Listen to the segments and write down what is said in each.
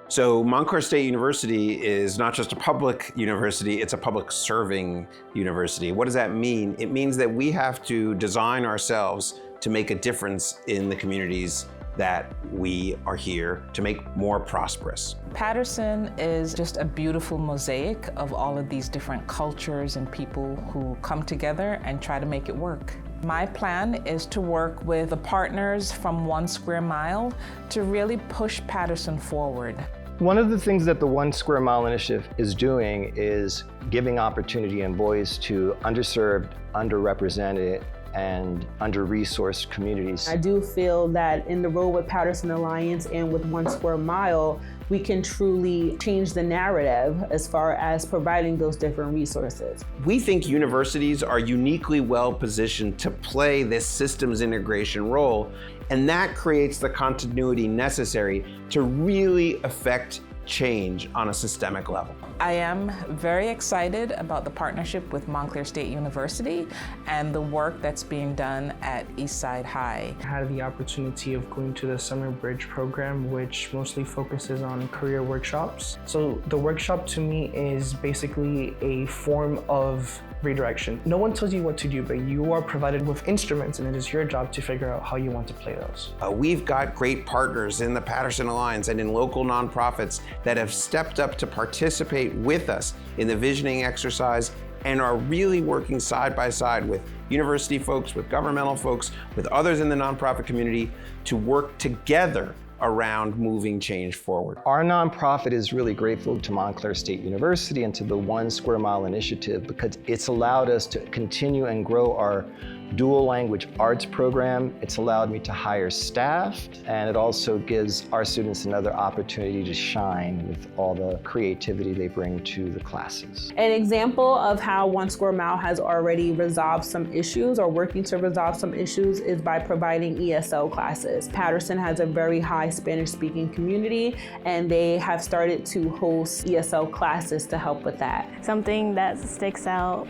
So Montclair State University is not just a public university, it's a public serving university. What does that mean? It means that we have to design ourselves to make a difference in the communities that we are here to make more prosperous. Paterson is just a beautiful mosaic of all of these different cultures and people who come together and try to make it work. My plan is to work with the partners from 1 Square Mile to really push Paterson forward. One of the things that the 1 Square Mile initiative is doing is giving opportunity and voice to underserved, underrepresented, and under-resourced communities. I do feel that in the role with Paterson Alliance and with 1 Square Mile, we can truly change the narrative as far as providing those different resources. We think universities are uniquely well positioned to play this systems integration role, and that creates the continuity necessary to really affect change on a systemic level. I am very excited about the partnership with Montclair State University and the work that's being done at Eastside High. I had the opportunity of going to the Summer Bridge program, which mostly focuses on career workshops. So the workshop to me is basically a form of redirection. No one tells you what to do, but you are provided with instruments, and it is your job to figure out how you want to play those. We've got great partners in the Paterson Alliance and in local nonprofits that have stepped up to participate with us in the visioning exercise and are really working side by side with university folks, with governmental folks, with others in the nonprofit community to work together around moving change forward. Our nonprofit is really grateful to Montclair State University and to the 1 Square Mile initiative because it's allowed us to continue and grow our dual language arts program. It's allowed me to hire staff, and it also gives our students another opportunity to shine with all the creativity they bring to the classes. An example of how 1 Square Mile has already resolved some issues or working to resolve some issues is by providing ESL classes. Paterson has a very high Spanish-speaking community, and they have started to host ESL classes to help with that. Something that sticks out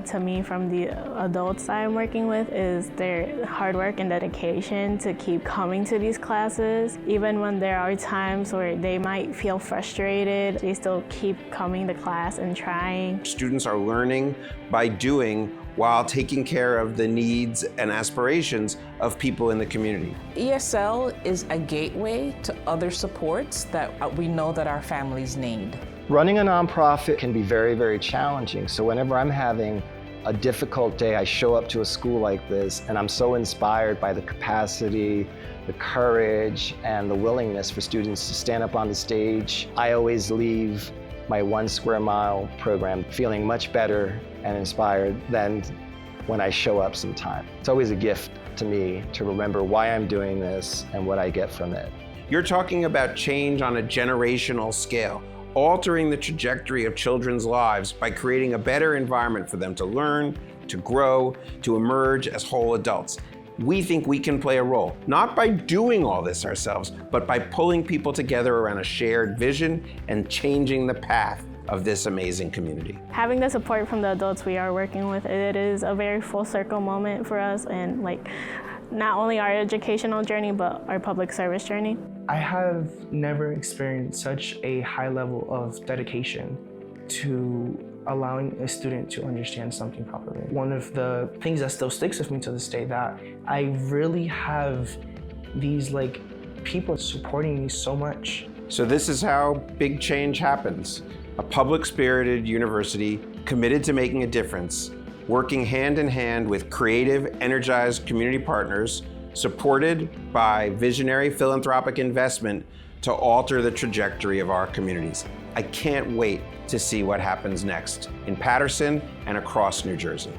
to me from the adults I'm working with is their hard work and dedication to keep coming to these classes. Even when there are times where they might feel frustrated, they still keep coming to class and trying. Students are learning by doing while taking care of the needs and aspirations of people in the community. ESL is a gateway to other supports that we know that our families need. Running a nonprofit can be very, very challenging. So whenever I'm having a difficult day, I show up to a school like this, and I'm so inspired by the capacity, the courage, and the willingness for students to stand up on the stage. I always leave my 1 Square Mile program feeling much better and inspired than when I show up sometime. It's always a gift to me to remember why I'm doing this and what I get from it. You're talking about change on a generational scale, altering the trajectory of children's lives by creating a better environment for them to learn, to grow, to emerge as whole adults. We think we can play a role, not by doing all this ourselves, but by pulling people together around a shared vision and changing the path of this amazing community. Having the support from the adults we are working with, it is a very full circle moment for us, and not only our educational journey, but our public service journey. I have never experienced such a high level of dedication to allowing a student to understand something properly. One of the things that still sticks with me to this day, that I really have these people supporting me so much. So this is how big change happens. A public-spirited university committed to making a difference, working hand in hand with creative, energized community partners, supported by visionary philanthropic investment to alter the trajectory of our communities. I can't wait to see what happens next in Paterson and across New Jersey.